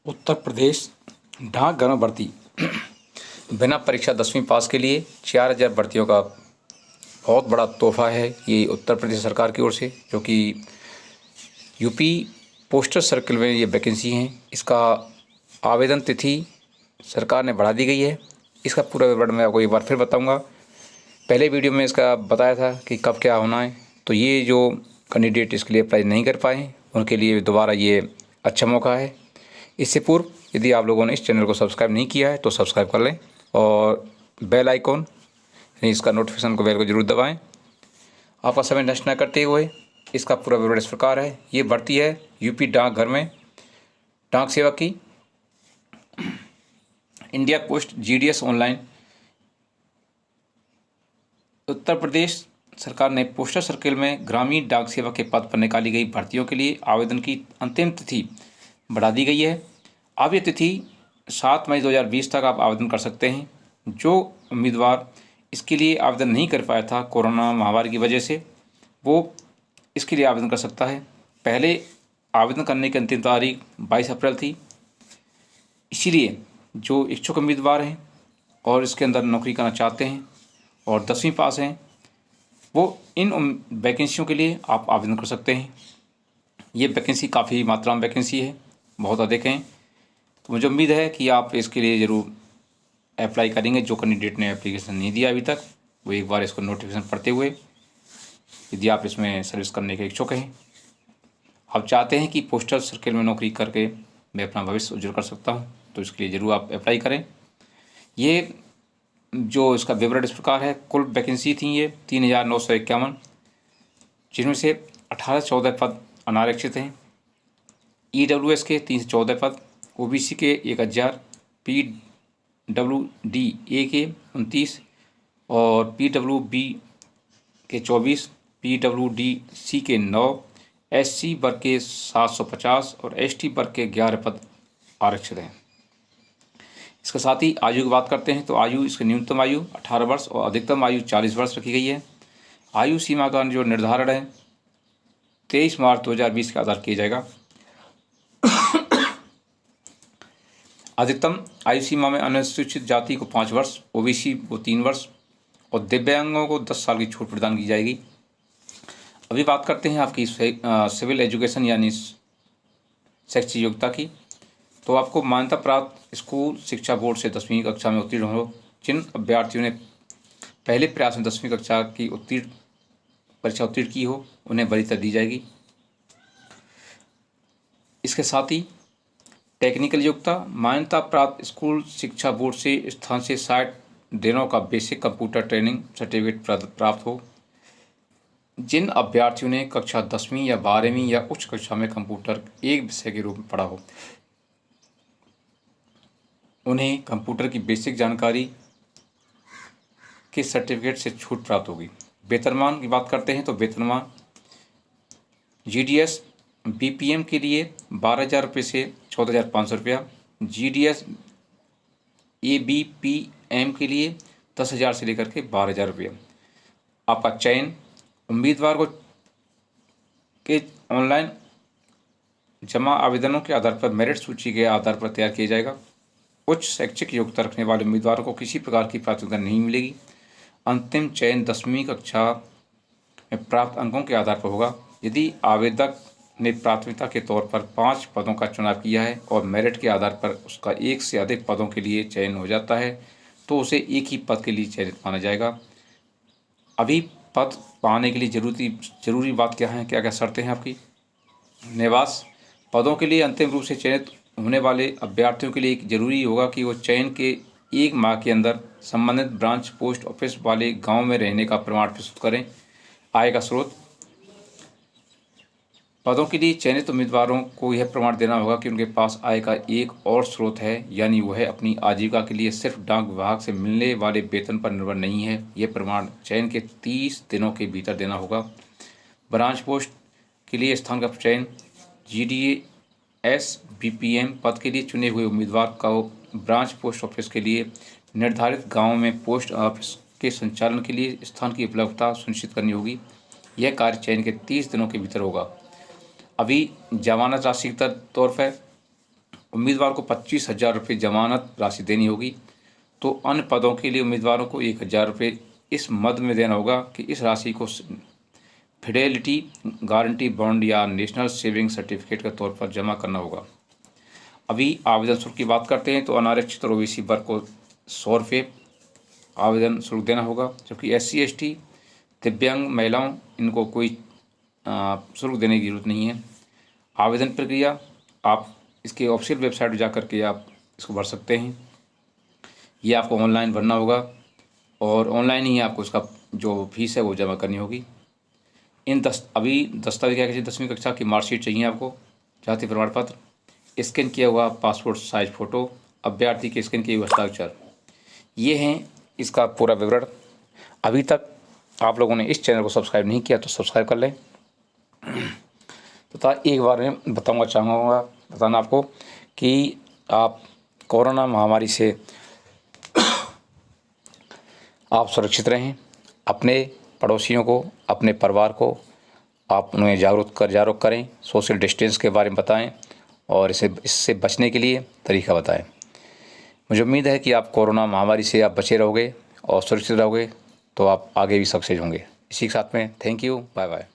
उत्तर प्रदेश डाक घर में भर्ती बिना परीक्षा 10वीं पास के लिए 4000 भर्तियों का बहुत बड़ा तोहफा है ये उत्तर प्रदेश सरकार की ओर से, जो कि यूपी पोस्टल सर्कल में ये वैकेंसी हैं। इसका आवेदन तिथि सरकार ने बढ़ा दी गई है। इसका पूरा विवरण मैं आपको एक बार फिर बताऊंगा। पहले वीडियो में इसका बताया था कि कब क्या होना है, तो ये जो कैंडिडेट इसके लिए अप्लाई नहीं कर पाए उनके लिए दोबारा ये अच्छा मौका है। इससे पूर्व यदि आप लोगों ने इस चैनल को सब्सक्राइब नहीं किया है तो सब्सक्राइब कर लें और बेल आइकॉन यानी इसका नोटिफिकेशन को बेल को जरूर दबाएं। आपका समय नष्ट न करते हुए इसका पूरा विवरण इस प्रकार है। ये भर्ती है यूपी डाक घर में डाक सेवक की। India post GDS online. Uttar Pradesh सरकार ने पोस्टल सर्किल में ग्रामीण डाक सेवक के पद पर निकाली गई भर्तियों के लिए आवेदन की अंतिम तिथि बढ़ा दी गई है। अब ये तिथि 7 मई 2020 तक आप आवेदन कर सकते हैं। जो उम्मीदवार इसके लिए आवेदन नहीं कर पाया था कोरोना महामारी की वजह से, वो इसके लिए आवेदन कर सकता है। पहले आवेदन करने की अंतिम तारीख 22 अप्रैल थी। इसीलिए जो इच्छुक उम्मीदवार हैं और इसके अंदर नौकरी करना चाहते हैं और 10वीं पास हैं, वो इन वैकेंसियों के लिए आप आवेदन कर सकते हैं। ये वैकेंसी काफ़ी मात्रा में वैकेंसी है, बहुत अधिक हैं। तो मुझे उम्मीद है कि आप इसके लिए ज़रूर अप्लाई करेंगे। जो कैंडिडेट ने एप्लीकेशन नहीं दिया अभी तक, वो एक बार इसको नोटिफिकेशन पढ़ते हुए, यदि आप इसमें सर्विस करने के इच्छुक हैं, आप चाहते हैं कि पोस्टल सर्किल में नौकरी करके मैं अपना भविष्य उज्जवल कर सकता हूं, तो इसके लिए ज़रूर आप अप्लाई करें। ये जो इसका विवरण इस प्रकार है। कुल वैकेंसी थी ये 3951, जिनमें से 18-14 पद अनारक्षित हैं। EWS के 314 पद, OBC के 1000, PWD A के 29 और PWB के 24, PWD C के 9, SC वर्ग के 750 और ST वर्ग के 11 पद आरक्षित हैं। इसके साथ ही आयु की बात करते हैं तो आयु इसकी न्यूनतम आयु 18 वर्ष और अधिकतम आयु 40 वर्ष रखी गई है। आयु सीमा का जो निर्धारण है 23 मार्च 2020 के आधार किया जाएगा। अधिकतम आयु सीमा में अनुसूचित जाति को 5 वर्ष, OBC को 3 वर्ष और दिव्यांगों को 10 साल की छूट प्रदान की जाएगी। अभी बात करते हैं आपकी सिविल एजुकेशन यानी शैक्षिक योग्यता की। तो आपको मान्यता प्राप्त स्कूल शिक्षा बोर्ड से 10वीं कक्षा में उत्तीर्ण हो। जिन अभ्यर्थियों ने पहले प्रयास में 10वीं कक्षा की परीक्षा उत्तीर्ण की हो, उन्हें वरीयता दी जाएगी। इसके साथ ही टेक्निकल योग्यता, मान्यता प्राप्त स्कूल शिक्षा बोर्ड से स्थान से 60 दिनों का बेसिक कंप्यूटर ट्रेनिंग सर्टिफिकेट प्राप्त हो। जिन अभ्यर्थियों ने कक्षा 10वीं या 12वीं या उच्च कक्षा में कंप्यूटर एक विषय के रूप में पढ़ा हो, उन्हें कंप्यूटर की बेसिक जानकारी के सर्टिफिकेट से छूट प्राप्त होगी। वेतनमान की बात करते हैं तो वेतनमान GDS BPM के लिए 12,000 रुपये से 14,500 रुपया, GDS ABPM के लिए 10,000 से लेकर के 12,000 रुपया। आपका चयन उम्मीदवार को के ऑनलाइन जमा आवेदनों के आधार पर मेरिट सूची के आधार पर तैयार किया जाएगा। उच्च शैक्षिक योग्यता रखने वाले उम्मीदवारों को किसी प्रकार की प्राथमिकता नहीं मिलेगी। अंतिम चयन 10वीं कक्षा में प्राप्त अंकों के आधार पर होगा। यदि आवेदक ने प्राथमिकता के तौर पर 5 पदों का चुनाव किया है और मेरिट के आधार पर उसका एक से अधिक पदों के लिए चयन हो जाता है, तो उसे एक ही पद के लिए चयनित माना जाएगा। अभी पद पाने के लिए जरूरी बात क्या है, क्या क्या शर्तें हैं आपकी? निवास पदों के लिए अंतिम रूप से चयनित होने वाले अभ्यर्थियों के लिए जरूरी होगा कि वो चयन के 1 माह के अंदर संबंधित ब्रांच पोस्ट ऑफिस वाले गांव में रहने का प्रमाण प्रस्तुत करें। आय का स्रोत, पदों के लिए चयनित उम्मीदवारों को यह प्रमाण देना होगा कि उनके पास आय का एक और स्रोत है, यानी वह अपनी आजीविका के लिए सिर्फ डाक विभाग से मिलने वाले वेतन पर निर्भर नहीं है। यह प्रमाण चयन के 30 दिनों के भीतर देना होगा। ब्रांच पोस्ट के लिए स्थान का चयन, GDS BPM पद के लिए चुने हुए उम्मीदवार को ब्रांच पोस्ट ऑफिस के लिए निर्धारित गाँव में पोस्ट ऑफिस के संचालन के लिए स्थान की उपलब्धता सुनिश्चित करनी होगी। यह कार्य चयन के 30 दिनों के भीतर होगा। अभी जमानत राशि के तौर पर उम्मीदवार को 25,000 रुपये जमानत राशि देनी होगी। तो अन्य पदों के लिए उम्मीदवारों को 1,000 रुपये इस मद में देना होगा कि इस राशि को फिडेलिटी गारंटी बॉन्ड या नेशनल सेविंग सर्टिफिकेट के तौर पर जमा करना होगा। अभी आवेदन शुल्क की बात करते हैं तो अनारक्षित और ओबीसी वर्ग को 100 रुपये आवेदन शुल्क देना होगा, जबकि SC ST दिव्यांग महिलाओं इनको कोई शुल्क देने की जरूरत नहीं है। आवेदन प्रक्रिया आप इसके ऑफिशियल वेबसाइट पर जाकर के आप इसको भर सकते हैं। ये आपको ऑनलाइन भरना होगा और ऑनलाइन ही आपको उसका जो फीस है वो जमा करनी होगी। अभी दस्तावेज क्या चाहिए, 10वीं कक्षा की मार्कशीट चाहिए आपको, जाति प्रमाण पत्र, स्कैन किया हुआ पासपोर्ट साइज फ़ोटो, अभ्यर्थी के स्कैन किए हुए हस्ताक्षर। ये हैं इसका पूरा विवरण। अभी तक आप लोगों ने इस चैनल को सब्सक्राइब नहीं किया तो सब्सक्राइब कर लें। तो एक बार मैं बताना आपको कि आप कोरोना महामारी से आप सुरक्षित रहें। अपने पड़ोसियों को, अपने परिवार को आप उन्हें जागरूक करें, सोशल डिस्टेंस के बारे में बताएं और इससे बचने के लिए तरीका बताएं। मुझे उम्मीद है कि आप कोरोना महामारी से आप बचे रहोगे और सुरक्षित रहोगे तो आप आगे भी सक्सेस होंगे। इसी के साथ में थैंक यू, बाय बाय।